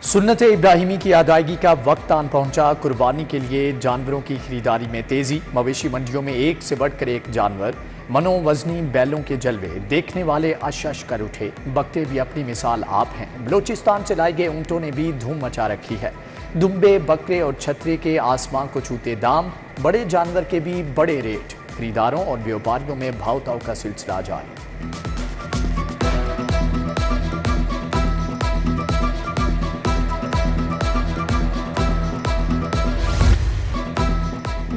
सुन्नत इब्राहिमी की अदायगी का वक्त आन पहुंचा। कुर्बानी के लिए जानवरों की खरीदारी में तेजी। मवेशी मंडियों में एक से बढ़कर एक जानवर, मनोवजनी बैलों के जलवे देखने वाले अश कर उठे। बकते भी अपनी मिसाल आप हैं। बलोचिस्तान से लाए गए ऊंटों ने भी धूम मचा रखी है। दुम्बे, बकरे और छतरे के आसमान को छूते दाम। बड़े जानवर के भी बड़े रेट। खरीदारों और व्यापारियों में भाव ताव का सिलसिला जारी।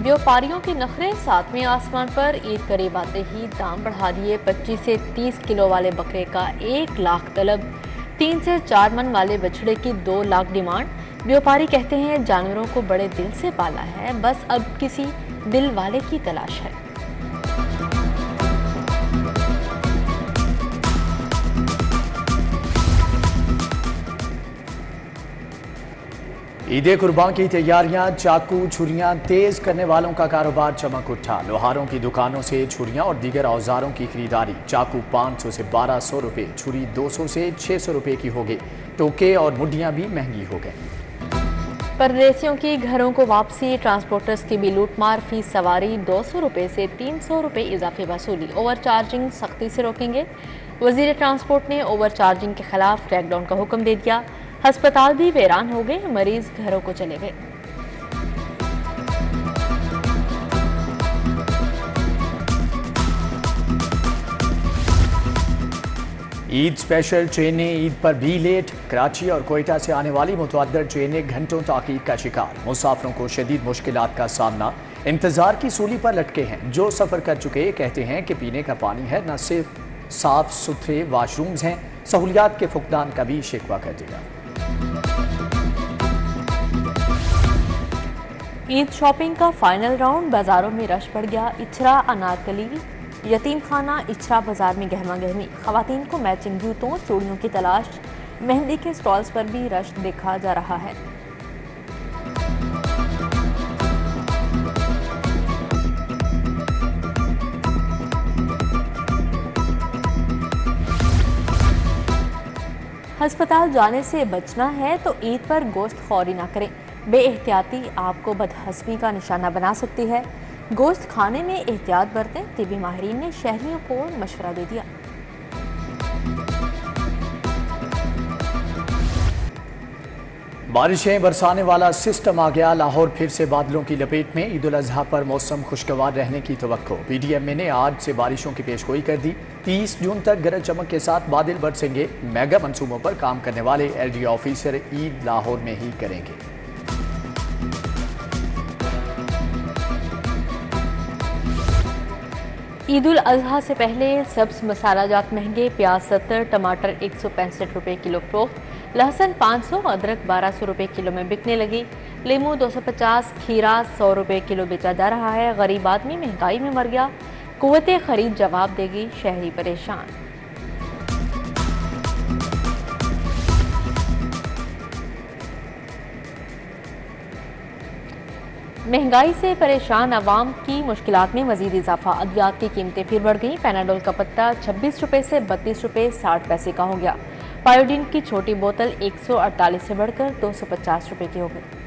व्यापारियों के नखरे सातवें आसमान पर। ईद करीब आते ही दाम बढ़ा दिए। 25 से 30 किलो वाले बकरे का 1 लाख तलब। 3 से 4 मन वाले बछड़े की 2 लाख डिमांड। व्यापारी कहते हैं जानवरों को बड़े दिल से पाला है, बस अब किसी दिल वाले की तलाश है। ईद कुर्बान की तैयारियां, चाकू छुरियां तेज करने वालों का कारोबार चमक उठा। लोहारों की दुकानों से छुरियां और दीगर औजारों की खरीदारी। चाकू 500 से 1200 रुपए, छुरी 200 से 600 रुपए की हो गई। टोके और मुड्डियां भी महंगी हो गई। परदेसियों की घरों को वापसी, ट्रांसपोर्टर्स की भी लूटमार। फीस सवारी 200 रुपए से 300 रुपए इजाफे वसूली। ओवर चार्जिंग सख्ती से रोकेंगे। वजीर ट्रांसपोर्ट ने ओवर चार्जिंग के खिलाफ क्रैकडाउन का हुक्म दे दिया। अस्पताल भी वीरान हो गए, मरीज घरों को चले गए। ईद स्पेशल ट्रेनें ईद पर भी लेट। कराची और कोयटा से आने वाली मुतअद्दिद ट्रेनें घंटों ताख़ीर का शिकार। मुसाफिरों को शदीद मुश्किलात का सामना। इंतजार की सूली पर लटके हैं। जो सफ़र कर चुके कहते हैं कि पीने का पानी है, न सिर्फ साफ सुथरे वाशरूम्स हैं, सहूलियात के फुकदान का भी शिकवा कर दिया। ईद शॉपिंग का फाइनल राउंड। बाजारों में रश बढ़ गया। इचरा, अनारकली, यतीम खाना, इचरा बाजार में गहमा गहमी। खवातीन को मैचिंग जूतों, चूड़ियों की तलाश। मेहंदी के स्टॉल्स पर भी रश देखा जा रहा है। अस्पताल जाने से बचना है तो ईद पर गोश्त खौरी ना करें। बेएहतियाती आपको बदहज़मी का निशाना बना सकती है। गोश्त खाने में एहतियात बरतें। तिबी माहिरीन ने शहरियों को मशवरा दे दिया। बारिशें बरसाने वाला सिस्टम आ गया। लाहौर फिर से बादलों की लपेट में। ईद उल अजहा पर मौसम खुशगवार रहने की तवक्को। पीडीएमए ने आज से बारिशों की पेशगोई कर दी। 30 जून तक गरज चमक के साथ बादल बरसेंगे। मेगा मंसूबों पर काम करने वाले एलडी ऑफिसर ईद लाहौर में ही करेंगे। ईद उल अजहा से पहले सब्ज मसाला जात महंगे। प्याज 70, टमाटर 165 रुपए किलो फरोख्त। लहसुन 500, अदरक 1200 रुपए किलो में बिकने लगी। लेमू 250, खीरा 100 रुपए किलो बेचा जा रहा है। गरीब आदमी महंगाई में मर गया। कुव्वते खरीद जवाब देगी, शहरी परेशान। महंगाई से परेशान अवाम की मुश्किलात में मजीद इजाफा। अद्वियात की कीमतें फिर बढ़ गईं। पैनाडोल का पत्ता 26 रुपए से 32 रुपए 60 पैसे का हो गया। पायोडीन की छोटी बोतल 148 से बढ़कर 250 रुपए की हो गई।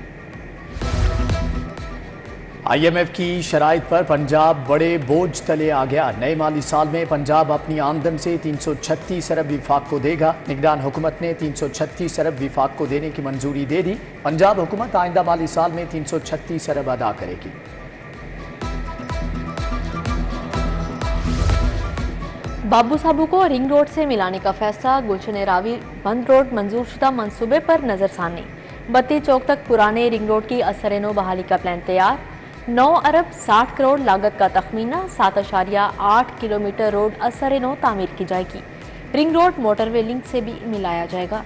IMF की शराइत पर पंजाब बड़े बोझ तले आ गया। नए माली साल में पंजाब अपनी आमदन से 336 अरब विफाक को देगा। निगरान हुकूमत ने 336 अरब विफाक को देने की मंजूरी दे दी। पंजाब हुकूमत आइंदा माली साल में 336 अरब अदा करेगी। बाबू साबू को रिंग रोड से मिलाने का फैसला। गुलशन रावी बंद रोड मंजूर शुदा मंसूबे पर नजरसानी। बत्ती चौक तक पुराने रिंग रोड की असर-ए-नो बहाली का प्लान तैयार। 9 अरब 60 करोड़ लागत का तखमीना। 7.8 किलोमीटर रोड असर-ए-नो तामीर की जाएगी। रिंग रोड मोटरवे लिंक से भी मिलाया जाएगा।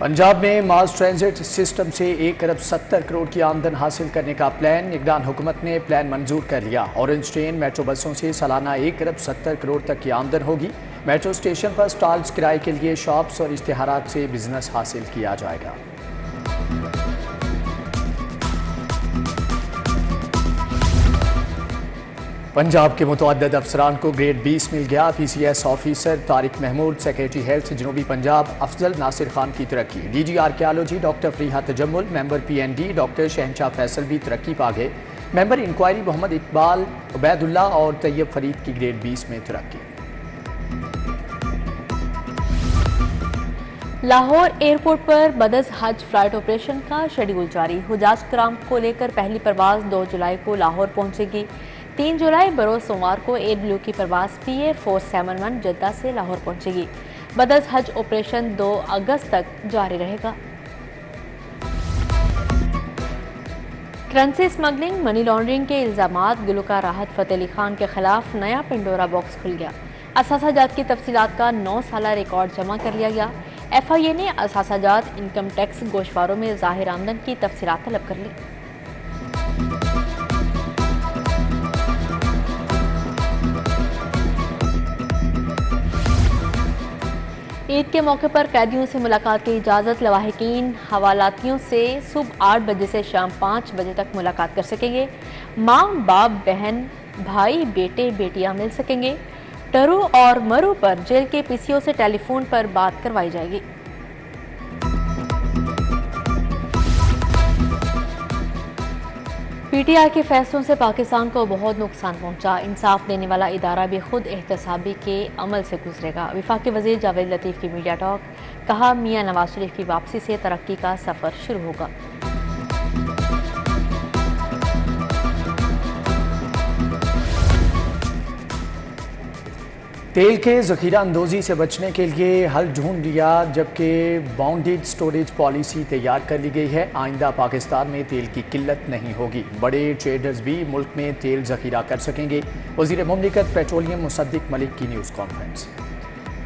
पंजाब में मास ट्रांजिट सिस्टम से 1 अरब 70 करोड़ की आमदन हासिल करने का प्लान। निगरान हुकूमत ने प्लान मंजूर कर लिया। ऑरेंज ट्रेन मेट्रो बसों से सालाना 1 अरब 70 करोड़ तक की आमदन होगी। मेट्रो स्टेशन पर स्टॉल्स किराए के लिए शॉप्स और इश्तिहारात से बिजनेस हासिल किया जाएगा। पंजाब के मुतअद्दिद अफसरान को ग्रेड 20 मिल गया। PCS officer Tariq Mahmood, secretary health जनूबी पंजाब अफजल नासिर खान की तरक्की। DG archaeology doctor Fariha Tajammul, member PND doctor Shahenshah Faisal भी तरक्की पा गए। मेंबर इंक्वायरी मोहम्मद इकबाल, उबैदुल्ला और तैयब फरीद की ग्रेड 20 में तरक्की। लाहौर एयरपोर्ट पर बदस हज फ्लाइट ऑपरेशन का शेड्यूल जारी। हुजाज कराम को लेकर पहली परवाज 2 जुलाई को लाहौर पहुंचेगी। 3 जुलाई बरोज सोमवार को AW की परवाज PA 471 जद्दा से लाहौर पहुंचेगी। बदस हज ऑपरेशन 2 अगस्त तक जारी रहेगा। करेंसी स्मगलिंग, मनी लॉन्ड्रिंग के इल्जामात गुलकार राहत फ़तेह अली खान के खिलाफ नया पिंडोरा बॉक्स खुल गया। असासाजात की तफसीलात का 9 साला रिकॉर्ड जमा कर लिया गया। FIA ने असासाजात इनकम टैक्स गोशवारों में ज़ाहिर आमदन की तफसीलात तलब कर ली। ईद के मौके पर कैदियों से मुलाकात की इजाज़त। लवाहिकीन हवालातियों से सुबह 8 बजे से शाम 5 बजे तक मुलाकात कर सकेंगे। माँ बाप, बहन, भाई, बेटे, बेटियां मिल सकेंगे। टरू और मरू पर जेल के PCO से टेलीफोन पर बात करवाई जाएगी। PTI के फैसलों से पाकिस्तान को बहुत नुकसान पहुंचा। इंसाफ देने वाला इदारा भी खुद एहतसाबी के अमल से गुजरेगा। वफाकी वज़ीर जावेद लतीफ़ की मीडिया टॉक, कहा मियां नवाज शरीफ की वापसी से तरक्की का सफ़र शुरू होगा। तेल के ज़ख़ीरा अंदोज़ी से बचने के लिए हल ढूंढ लिया, जबकि बाउंडेड स्टोरेज पॉलिसी तैयार कर ली गई है। आइंदा पाकिस्तान में तेल की किल्लत नहीं होगी। बड़े ट्रेडर्स भी मुल्क में तेल ज़ख़ीरा कर सकेंगे। वज़ीर मुमलिकत पेट्रोलियम मुसद्दिक मलिक की न्यूज़ कॉन्फ्रेंस।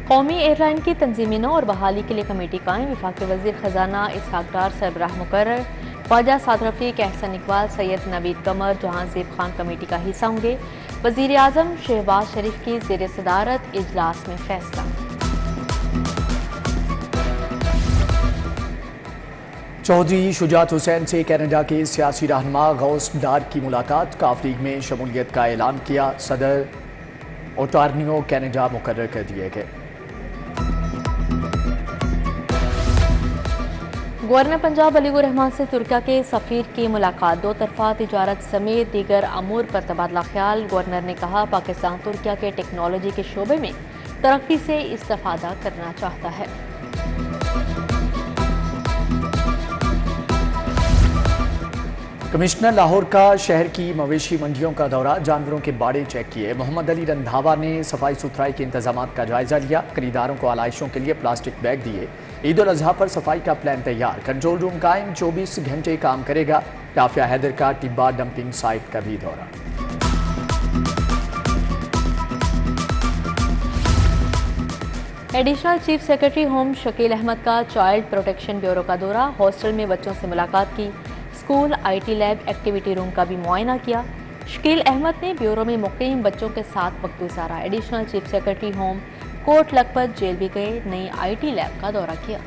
कौमी एयरलाइन की तंजीमिनों और बहाली के लिए कमेटी कायम। वफाकी वज़ीर ख़जाना इसहाक डार सरबराह मुकर्रर। ख्वाजा साद रफ़ीक, एहसन इकबाल, सैयद नवीद कमर, जहांज़ेब खान कमेटी का हिस्सा होंगे। वज़ीर आज़म शहबाज शरीफ की ज़ेर सदारत इजलास में फैसला। चौधरी शुजात हुसैन से कनाडा के सियासी रहनुमा गौस डार की मुलाकात। काफरीग में शमूलियत का ऐलान किया। सदर ओटार्नियो कनाडा मुकर्रर कर दिए गए। गवर्नर पंजाब अलीगुर रहमान से तुर्किया के सफ़ीर की मुलाकात। 2 तरफ़ा तिजारत समेत दीगर अमूर पर तबादला ख्याल। गवर्नर ने कहा पाकिस्तान तुर्किया के टेक्नोलॉजी के शोबे में तरक्की से इस्तेफादा करना चाहता है। कमिश्नर लाहौर का शहर की मवेशी मंडियों का दौरा, जानवरों के बाड़े चेक किए। मोहम्मद अली रंधावा ने सफाई सुथराई के इंतजाम का जायजा लिया। खरीदारों को आलाइशों के लिए प्लास्टिक बैग दिए। ईद उल अजहा पर सफाई का प्लान तैयार। कंट्रोल रूम कायम, 24 घंटे काम करेगा। टाफिया हैदर का टिब्बा डंपिंग साइट का भी दौरा। Additional chief secretary home Shakeel Ahmed का चाइल्ड प्रोटेक्शन ब्यूरो का दौरा। हॉस्टल में बच्चों से मुलाकात की। School, IT lab, activity room का भी मुआयना किया। शकील अहमद ने ब्यूरो में मुकीम बच्चों के साथ वक्त गुजारा। Additional chief secretary home Kot Lakhpat jail भी गए। नई IT लैब का दौरा किया।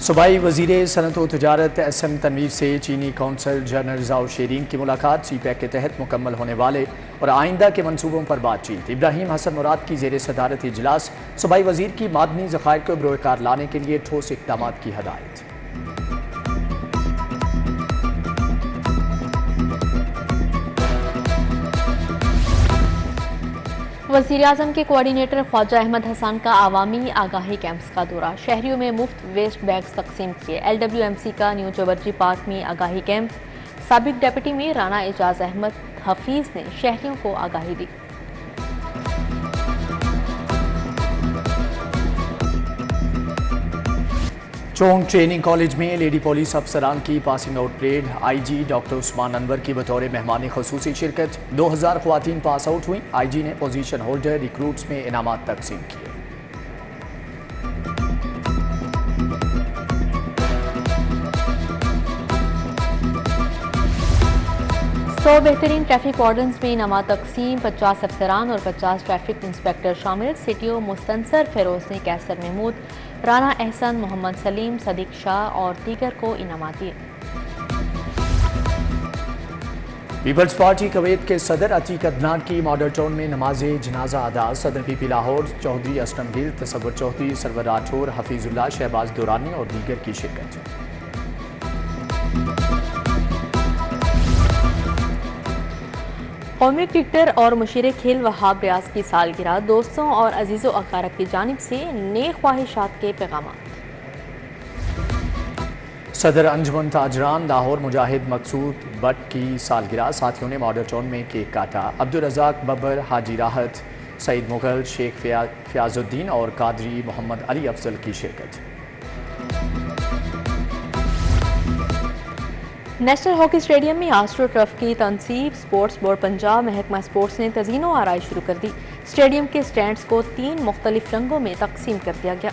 सूबाई वज़ीर सनत व तिजारत SM तनवीर से चीनी कौंसल जनरल जाओ शेरीन की मुलाकात। CPEC के तहत मुकम्मल होने वाले और आइंदा के मनसूबों पर बातचीत। इब्राहिम हसन मुराद की ज़ेर सदारत इजलास। सूबाई वज़ीर की मादनी ज़खायर को बरोकार लाने के लिए ठोस इक़दाम की हदायत। वज़ीर-ए-आज़म के कोऑर्डिनेटर ख्वाजा अहमद हसन का आवामी आगाही कैंप्स का दौरा। शहरियों में मुफ्त वेस्ट बैग्स तकसीम किए। LWMC का न्यू चौबर्जी पार्क में आगाही कैंप। साबिक डिप्टी में राना एजाज अहमद हफीज ने शहरियों को आगाही दी। चोंग ट्रेनिंग कॉलेज में लेडी पुलिस अफसरान की passing out parade. IG doctor Usman Anwar की बतौर मेहमान खसूसी शिरकत। 2000 ख्वातीन पास आउट हुई। IG ने पोजीशन होल्डर रिक्रूट्स में इनामात तकसीम किए। सौ बेहतरीन ट्रैफिक वार्डन्स में इनामात तकसीम। 50 अफसरान और 50 ट्रैफिक इंस्पेक्टर शामिल। CTO मुस्तनसर फेरोज ने कैसर महमूद राना एहसन, मोहम्मद सलीम, सदीक शाह और दीगर को इनामात दिए। पीपल्स पार्टी कुवैत के सदर अतीक अदनान की मॉडल टाउन में नमाज जनाजा अदा। सदर पीपी लाहौर चौधरी असलम गिल, तसव्वुर चौधरी, सरवर राठौर, हफीजुल्लाह, शहबाज दुरानी और दीगर की शिरकत। कौमी क्रिकेटर और मुशीर खेल वहाब रियाज की सालगिरह, दोस्तों और अजीज़ों अकारब की जानिब से नेक ख्वाहिशात के पैगाम। सदर अंजुमन ताजरान लाहौर मुजाहिद मकसूद बट की सालगिरह, साथियों ने मॉडल टाउन में केक काटा। अब्दुल रज़ाक बब्बर, हाजी राहत, सईद मुगल, शेख फ़याज़ुद्दीन और कादरी मोहम्मद अली अफजल की शिरकत। नेशनल हॉकी स्टेडियम में आस्ट्रो ट्रफ की तनसीब, स्पोर्ट्स बोर्ड पंजाब, महकमा स्पोर्ट्स ने तज़ीनो आराई शुरू कर दी। स्टेडियम के स्टैंड्स को 3 मुख्तलिफ रंगों में तकसीम कर दिया गया।